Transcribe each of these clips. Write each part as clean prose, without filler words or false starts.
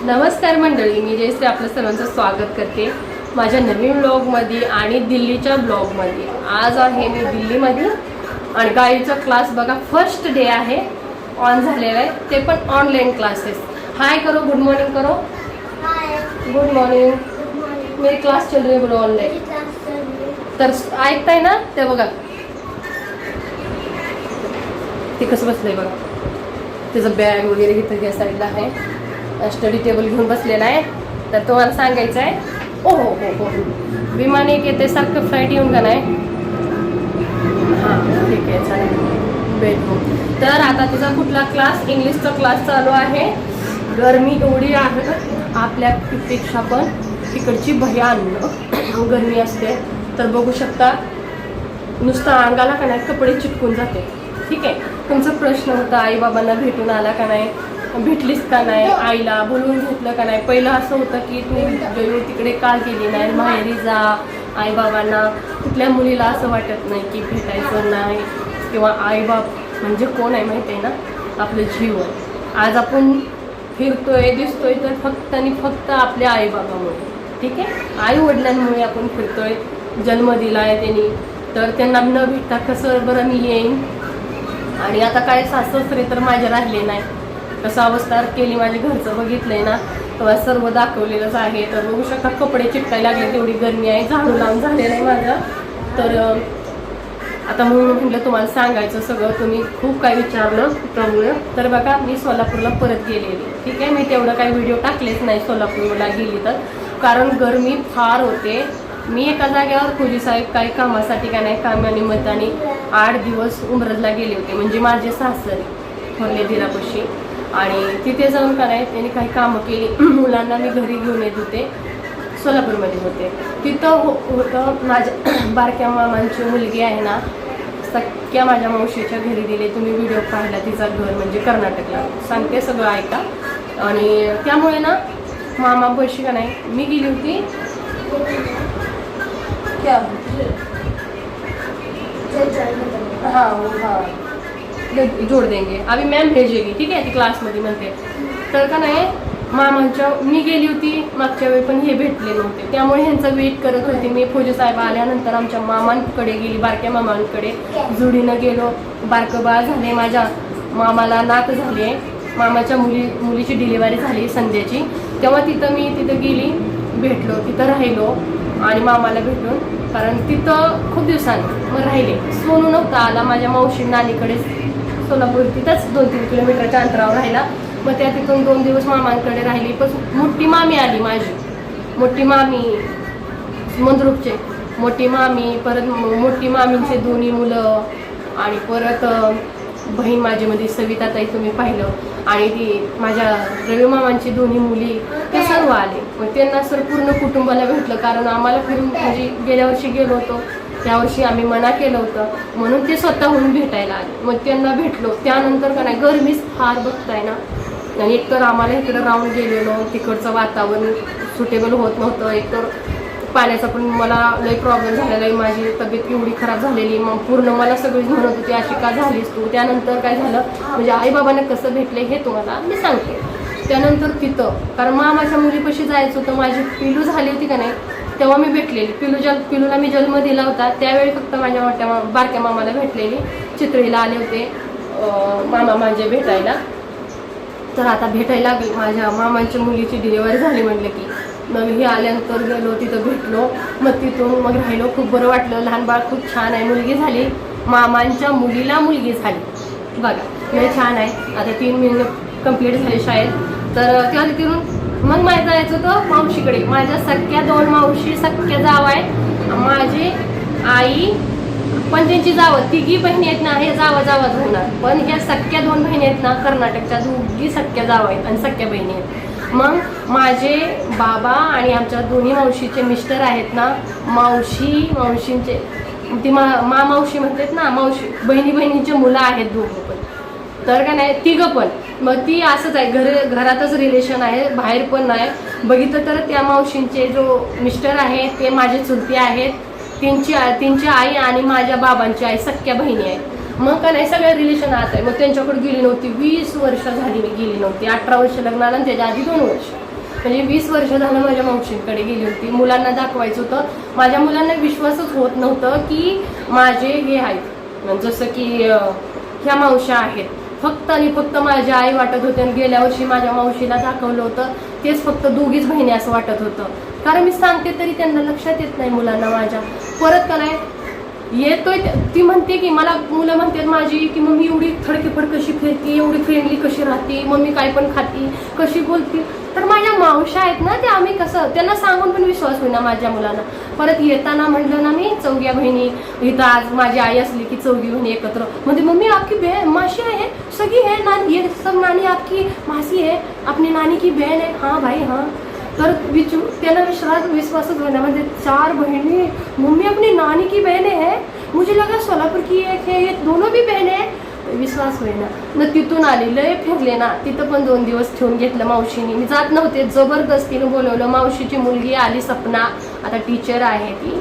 नमस्कार मंडळी, मी जयश्री आपलं सर्वांचं स्वागत करते माझ्या नवीन ब्लॉगमध्ये आणि दिल्लीच्या ब्लॉगमध्ये. आज आहे मी दिल्लीमध्ये आणि गाडीचा क्लास बघा फर्स्ट डे आहे, ऑन झालेला आहे, ते पण ऑनलाईन क्लासेस. हाय करो, गुड मॉर्निंग करो. Good morning. मेरी क्लास चल रही है बोलो ऑनलाइन. तर ऐकताय ना ते बघा, ते कसं बसलंय बघा. त्याचं बॅग वगैरे इथं या साईडला आहे, स्टडी टेबल घेऊन बसलेला आहे. तर तुम्हाला सांगायचं आहे, ओ हो हो हो विमान एक येते सारखं, फ्लाईट येऊन का नाही. हां ठीक आहे, चालेल. बेडरूम. तर आता तिचा कुठला क्लास, इंग्लिशचा क्लास चालू आहे. गरमी एवढी आहे आपल्यापेक्षा पण तिकडची भयानक गरमी असते. तर बघू शकता, नुसतं अंगाला का नाही कपडे चिटकून जाते. ठीक आहे. तुमचा प्रश्न होता आईबाबांना भेटून आला का नाही, भेटलीस का नाही, आईला बोलवून घेतलं का नाही. पहिलं असं होतं की तू तिकडे का गेली नाही, माहेरी जा. आईबाबांना कुठल्या मुलीला असं वाटत नाही की भेटायचं नाही, किंवा आईबाप म्हणजे कोण आहे माहिती आहे ना, आपलं जीवन. आज आपण फिरतोय दिसतोय तर फक्त आणि फक्त आपल्या आईबाबामुळे. ठीक आहे. आई वडिलांमुळे आपण फिरतोय. जन्म दिला आहे त्यांनी, तर त्यांना न भेटता कसं बरं मी येईन. आणि आता काय सासरे तर माझे राहिले नाही, कसं अवस्था केली माझ्या घरचं बघितलंय ना, तेव्हा सर्व दाखवलेलंच आहे. तर बघू शकता कपडे चिटकायला लागले, तेवढी गरमी आहे. झाडू लावून झालेलं आहे माझं. तर आता म्हणून म्हटलं तुम्हाला सांगायचं सगळं. तुम्ही खूप काय विचारलं त्यामुळे. तर बघा मी सोलापूरला परत गेलेली. ठीक आहे. मी तेवढं काही व्हिडिओ टाकलेच नाही सोलापूरला गेली तर, कारण गरमी फार होते. मी एका जागेवर फौजी साहेब काही कामासाठी का नाही, कामानिमित्ताने 8 दिवस उमरजला गेले होते. म्हणजे माझे सासरे थोरले दिरापाशी, आणि तिथे जाऊन का नाही त्यांनी काही कामं केली. मुलांना मी घरी घेऊन येत होते, सोलापूरमध्ये होते. तिथं होतं माझ्या बारक्या मामांची मुलगी आहे ना, सख्या माझ्या मावशीच्या घरी दिले. तुम्ही व्हिडिओ पाहिला, तिचा घर म्हणजे कर्नाटकला. सांगते सगळं ऐका. आणि त्यामुळे ना मामा पैसे का नाही, मी गेली होती क्या हाँ जोड़ देंगे, अभी मॅम भेजेगी. ठीक आहे. ती क्लासमध्ये म्हणते. तर का नाही मामांच्या मी गेली होती मागच्या वेळी, पण हे भेटले नव्हते. त्यामुळे ह्यांचा वेट करत होते मी. फौजी साहेब आल्यानंतर आमच्या मामांकडे गेली, बारक्या मामांकडे जुडीनं गेलो. बारकं बाळ झाले, माझ्या मामाला नात झाले. मामाच्या मुलीची डिलिव्हरी झाली संध्याची. तेव्हा मी तिथं गेली, भेटलो, तिथं राहिलो आणि मामाला भेटून, कारण तिथं खूप दिवसांनी मग राहिले. सोनू नव्हता आला, माझ्या मावशी नानीकडे सोलापूर तिथंच 2-3 किलोमीटरच्या अंतरावर राहिला. मग त्या तिथून 2 दिवस मामांकडे राहिली. पण मोठी मामी आली, माझी मोठी मामी मंद्रुपचे मोठी मामी, परत मोठी मामींचे दोन्ही मुलं, आणि परत बहीण माझ्यामध्ये सविताताई तुम्ही पाहिलं, आणि ती माझ्या रवी मामांची दोन्ही मुली, ते सर्व आले. मग त्यांना सर पूर्ण कुटुंबाला भेटलं, कारण आम्हाला फिरून म्हणजे गेल्या वर्षी गेलो होतो, त्यावर्षी आम्ही मना केलं होतं, म्हणून ते स्वतःहून भेटायला आले. मग त्यांना भेटलो. त्यानंतर का नाही गरमीच फार बघताय ना, आणि एकतर आम्हाला इकडं राहून गेलेलो, तिकडचं वातावरण सुटेबल होत नव्हतं. एकतर पाण्याचा पण मला लई प्रॉब्लेम झालेला आहे. माझी तब्येत एवढी खराब झालेली, मग पूर्ण मला सगळीच म्हणत होती अशी का झालीस तू. त्यानंतर काय झालं, म्हणजे आईबाबांना कसं भेटले हे तुम्हाला मी सांगते. त्यानंतर तिथं, कारण मामाच्या मुलीपाशी जायचं होतं, माझी पिलू झाली होती का नाही, तेव्हा मी भेटलेली. पिलूला मी जन्म दिला होता, त्यावेळी फक्त माझ्या बारक्या मामाला भेटलेली. चित्रीला आले होते मामा माझे भेटायला. तर आता भेटायला लागली. माझ्या मामांच्या मुलीची डिलिव्हरी झाली म्हटलं की, मग हे आल्यानंतर गेलो, तिथं भेटलो. मग तिथून मग राहिलो. खूप बरं वाटलं. लहान बाळ खूप छान आहे. मुलगी झाली, मामांच्या मुलीला मुलगी झाली बघा. हे छान आहे. आता 3 महिने कंप्लीट झाले शाळेत. तर तेव्हा तिथून मग माझं जायचं होतं मावशीकडे. माझ्या सख्या 2 मावशी, सख्या जाव आहे, माझी आई, पण त्यांची जावं 3 बहिणी आहेत ना, हे जावाच होणार. पण ह्या सख्या 2 बहिणी आहेत ना, कर्नाटकच्या, 2 सख्या जाव आहेत आणि सख्या बहिणी आहेत. मग माझे बाबा आणि आमच्या दोन्ही मावशीचे मिस्टर आहेत ना, मावशींचे ती मावशी म्हणतात ना, मावशी बहिणींची मुलं आहेत 2 पण. तर का नाही 3 पण. मग ती असंच आहे, घरातच रिलेशन आहे, बाहेर पण नाही. बघितलं तर त्या मावशींचे जो मिस्टर आहे ते माझे चुलते आहेत. त्यांची आई आणि माझ्या बाबांची आई सख्या बहिणी आहेत. मग का नाही सगळं रिलेशन आता आहे. मग त्यांच्याकडे गेली नव्हती, 20 वर्ष झाली मी गेली नव्हती. 18 वर्ष लग्नाला आणि त्याच्या आधी 2 वर्ष. म्हणजे 20 वर्ष झालं माझ्या मावशींकडे गेली होती. मुलांना दाखवायचं होतं. माझ्या मुलांना विश्वासच होत नव्हतं की माझे हे आहेत, जसं की ह्या मावश्या आहेत. फक्त आणि फक्त माझ्या आई वाटत होते. आणि गेल्या वर्षी माझ्या मावशीला दाखवलं होतं तेच फक्त दोघीच बहिणी असं वाटत होतं. कारण मी सांगते तरी त्यांना लक्षात येत नाही मुलांना माझ्या. परत का नाही येतोय ती म्हणते की मला मुलं म्हणतात माझी की मम्मी एवढी थडकेफड कशी फिरती, एवढी फ्रेंडली कशी राहते, मम्मी काय पण खाती, कशी बोलती. तर माझ्या मावश्या आहेत ना त्या, आम्ही कसं त्यांना सांगून पण विश्वास होईना माझ्या मुलांना. परत येताना म्हटलं ना मी चौघ्या बहिणी इथं, आज माझी आई असली की चौघी बहिणी एकत्र म्हणजे मम्मी आपकी बहन मासी है, सगी है नानी, ये सब नानी आपकी मासी है, अपनी नानी की बहन है. हाँ भाई हाँ. तर त्याला विश्वासच होना. म्हणजे 4 बहनें, मम्मी अपनी नानी की बहनें है, मुझे लगा सोलापुर की एक है, ये दोनों भी बहनें है. विश्वास होईना. न तिथून आले, लय फिरले ना. तिथं पण 2 दिवस ठेवून घेतलं मावशीने. मी जात नव्हते, जबरदस्तीनं बोलवलं. मावशीची मुलगी आली सपना, आता टीचर आहे ती.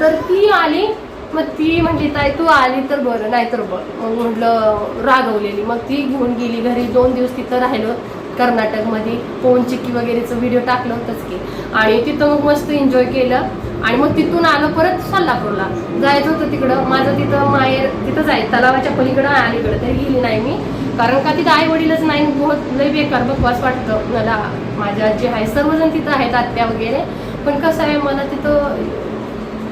तर ती आली. मग ती म्हटली ताई तू आली तर बरं, नाही तर बरं. मग म्हटलं रागवलेली. मग ती घेऊन गेली घरी. 2 दिवस तिथं राहिलो कर्नाटकमध्ये. पवन चिक्की वगैरेचं व्हिडिओ टाकलं होतंच की. आणि तिथं मग मस्त एन्जॉय केलं. आणि मग तिथून आलं परत सोलापूरला जायचं होतं. तिकडं माझं तिथं माहेर तिथंच आहे, तलावाच्या पलीकडं अलीकडं. तरी गेली नाही मी, कारण का तिथं आई वडीलच नाही. बहुत लय बेकार बकवास वाटतं मला. माझ्या आजी आहे, सर्वजण तिथं आहेत, आत्या वगैरे. पण कसं आहे मला तिथं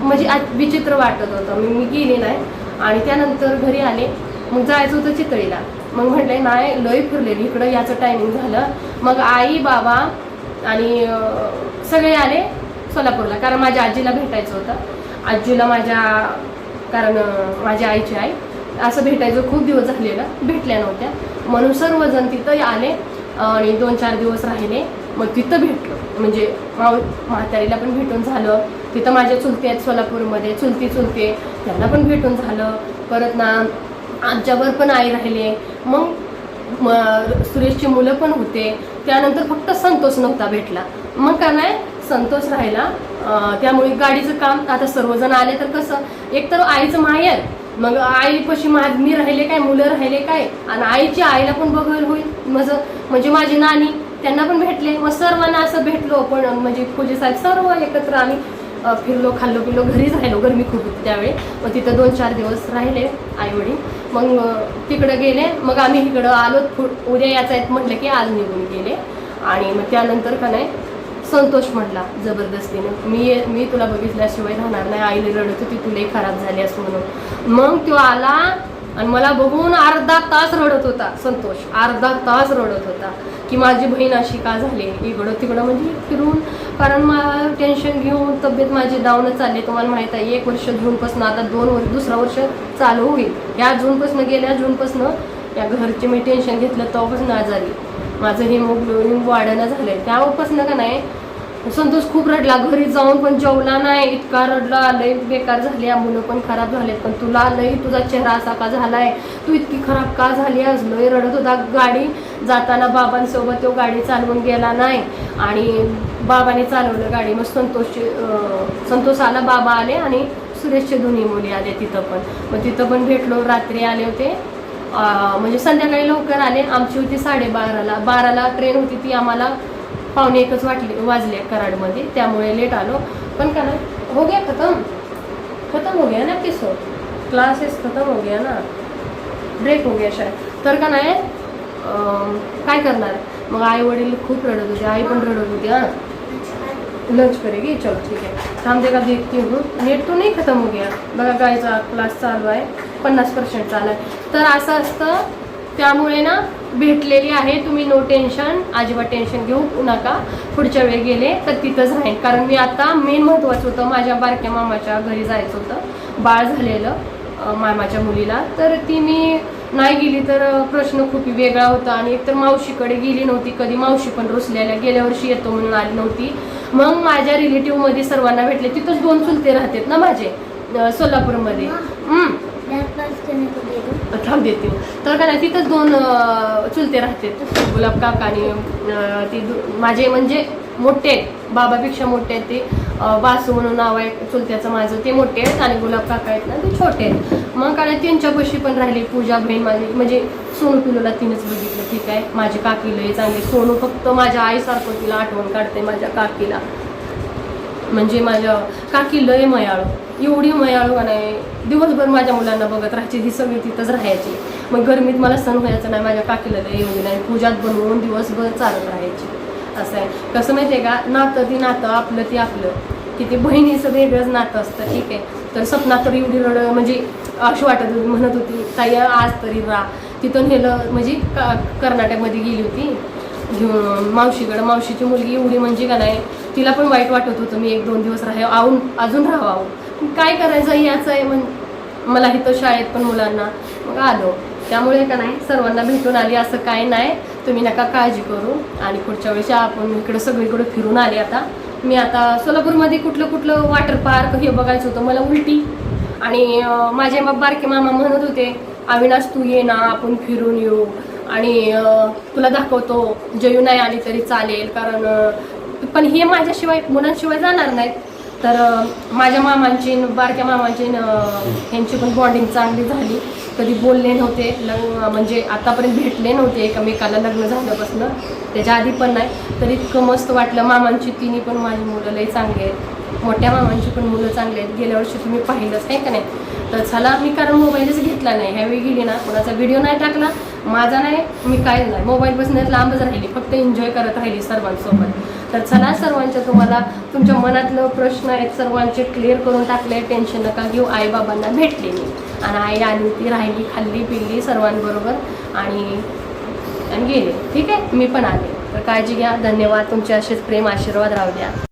म्हणजे विचित्र वाटत होतं. मी गेली नाही. आणि त्यानंतर घरी आले. मग जायचं होतं चितळीला. मग म्हटलंय नाही लय फिरलेली इकडं, याचं टायमिंग झालं. मग आई बाबा आणि सगळे आले सोलापूरला, कारण माझ्या आजीला भेटायचं होतं. आजीला माझ्या, कारण माझ्या आईची आई असं भेटायचं खूप दिवस झालेलं, भेटल्या नव्हत्या. म्हणून सर्वजण तिथं आले आणि 2-4 दिवस राहिले. मग तिथं भेटलो. म्हणजे म्हातारीला पण भेटून झालं. तिथं माझ्या चुलते आहेत सोलापूरमध्ये, चुलते त्यांना पण भेटून झालं. परत ना आमच्यावर पण आई राहिले. मग सुरेशची मुलं पण होते. त्यानंतर फक्त संतोष नव्हता भेटला. मग का नाही संतोष राहिला. त्यामुळे गाडीचं काम आता सर्वजण आले तर कसं एकतर आईचं माहेर, मग आईपाशी मी राहिले काय, मुलं राहिले काय, आणि आईची आईला पण बघायला होईल माझं. म्हणजे माझी नानी त्यांना पण भेटले. मग सर्वांना असं भेटलो. पण म्हणजे पूजे साहेब सर्व एकत्र आम्ही फिरलो, खाल्लो पिलो, घरीच राहिलो. गरमी खूप होती त्यावेळी. मग तिथं 2-4 दिवस राहिले आई वडील. मग तिकडं गेले. मग आम्ही इकडं आलो. उद्या यायचं आहेत म्हटलं की आज निघून गेले. आणि मग त्यानंतर का नाही संतोष म्हटला जबरदस्तीने मी तुला बघितल्याशिवाय राहणार नाही. आईला रडत होती तुलाही खराब झाली असं म्हणून. मग तो आला आणि मला बघून अर्धा तास रडत होता संतोष. अर्धा तास रडत होता की माझी बहीण अशी का झाली, इकडं तिकडं म्हणजे फिरून. कारण मला टेन्शन घेऊन तब्येत माझी डाऊनच चालली. तुम्हाला माहीत आहे 1 वर्ष जूनपासून, आता 2 वर्ष, दुसरा वर्ष चालू होईल. या जूनपासून, गेल्या जूनपासून या घरचे मी टेन्शन घेतलं तेव्हापासून आजारी. माझं हिमोग्लोबिन वाढणं झालंय. त्यापासून का नाही संतोष खूप रडला. घरी जाऊन पण जेवला नाही, इतका रडला. लय बेकार झाली, मुलं पण खराब झालेत. पण तुला लय, तुझा चेहरा असा का झालाय, तू इतकी खराब का झाली आज, लय रडत होता. गाडी जाताना बाबांसोबत तो गाडी चालवून गेला नाही आणि बाबाने चालवलं गाडी. मग संतोष आला, बाबा आले आणि सुरेशचे दोन्ही मुली आले तिथं पण. मग तिथं पण भेटलो. रात्री आले होते, म्हणजे संध्याकाळी लवकर आले. आमची होती 12:30ला. 12ला ट्रेन होती ती. आम्हाला 12:45 वाजले कराडमध्ये, त्यामुळे लेट आलो. पण का नाही हो गया, खत्म हो गया ना एपिसोड, क्लासेस खत्म हो गया ना, ब्रेक हो गया शायद. तर का नाही काय करणार. मग आई वडील खूप रडत होते, आई पण रडत होती. हां लंच करेगी, चलो ठीक है, थांब देगा देखती हूँ. नेट तो नहीं खत्म हो गया बघा. गायचा क्लास चालू आहे, 50% चालू आहे. तर असं असतं. त्यामुळे ना भेटलेली आहे. तुम्ही नो टेन्शन, अजिबात टेन्शन घेऊ नका. पुढच्या वेळी गेले तर तिथंच राहीन. कारण मी आता मेन महत्त्वाचं होतं, माझ्या बारक्या मामाच्या घरी जायचं होतं. बाळ झालेलं मामाच्या मुलीला. तर ती मी नाही गेली तर प्रश्न खूप वेगळा होता. आणि एकतर मावशीकडे गेली नव्हती कधी. मावशी पण रुसलेल्या, गेल्या वर्षी येतो म्हणून आली नव्हती. मग माझ्या रिलेटिव्हमध्ये सर्वांना भेटले. तिथंच 2 चुलते राहतात ना माझे सोलापूरमध्ये. थांब देते. तर का नाही तिथंच 2 चुलते राहतात, गुलाब काका आणि ती माझे म्हणजे मोठे आहेत, बाबापेक्षा मोठे आहेत ते. वासू म्हणून नाव आहे चुलत्याचं माझं, ते मोठे आहेत. आणि गुलाब काका आहेत ना ते छोटे आहेत. मग काय त्यांच्यापाशी पण राहिली पूजा बहीण माझी, म्हणजे सोनू पिलूला तिनेच बघितलं. ठीक आहे, माझी काकी लय चांगली, सोनू फक्त माझ्या आईसारखं तिला आठवण काढते माझ्या काकीला. म्हणजे माझ्या काकी लय मयाळू, एवढी मयाळू का नाही, दिवसभर माझ्या मुलांना बघत राहायची, ही सगळी तिथंच राहायची. मग गरमीत मला सण व्हायचं नाही, माझ्या काकीला लय एवढी नाही, पूजात बनवून दिवसभर चालत राहायची. असं आहे. कसं माहिती आहे का, नातं ती नातं, आपलं ती आपलं, की ते बहिणीचं वेगळंच नातं असतं. ठीक आहे. तर सपना तर एवढी म्हणजे अशी वाटत होती, म्हणत होती ताई आज तरी राहा. तिथून नेलं म्हणजे कर्नाटकमध्ये गेली होती घेऊन मावशीकडं. मावशीची मुलगी एवढी म्हणजे का नाही, तिला पण वाईट वाटत होतं मी 1-2 दिवस अजून राहावं, काय करायचं याचं आहे. मला इथं शाळेत पण मुलांना, मग आलो. त्यामुळे का नाही सर्वांना भेटून आली, असं काय नाही, तुम्ही नका काळजी करू. आणि पुढच्या वेळेस आपण इकडं सगळीकडे फिरून आले. मी आता सोलापूरमध्ये कुठलं वॉटर पार्क हे बघायचं होतं, मला उलटी. आणि माझे बारके मामा म्हणत होते अविनाश तू ये ना, आपण फिरून येऊ आणि तुला दाखवतो, जयू नाही आली तरी चालेल, कारण पण हे माझ्याशिवाय मुलांशिवाय जाणार नाहीत. तर माझ्या मामांची बारक्या मामांची यांची पण बॉन्डिंग चांगली झाली, कधी बोलले नव्हते, म्हणजे आतापर्यंत भेटले नव्हते एकमेकाला लग्न झाल्यापासून, त्याच्या आधी पण नाही. तर इतकं मस्त वाटलं. मामांची तिन्ही पण माझी मुलं लई चांगली आहेत, मोठ्या मामांची पण मुलं चांगली आहेत. गेल्या वर्षी तुम्ही पाहिलंच आहे का नाही. तर चला, मी कारण मोबाईलच घेतला नाही ह्यावेळी, गेली ना कोणाचा व्हिडिओ नाही टाकला, माझा नाही, मी काय नाही, मोबाईलपासून लांबच राहिली, फक्त एन्जॉय करत राहिली सर्वांसोबत. तर चला, सर्वांच्या तुम्हाला तुमच्या मनातलं प्रश्न आहेत सर्वांचे क्लिअर करून टाकले, टेन्शन नका घेऊ. आईबाबांना भेटले मी, आणि आई आली होती, राहिली, खाल्ली पिल्ली सर्वांबरोबर आणि गेले. ठीक आहे, मी पण आले. तर काळजी घ्या. धन्यवाद. तुमचे असेच प्रेम आशीर्वाद राहू द्या.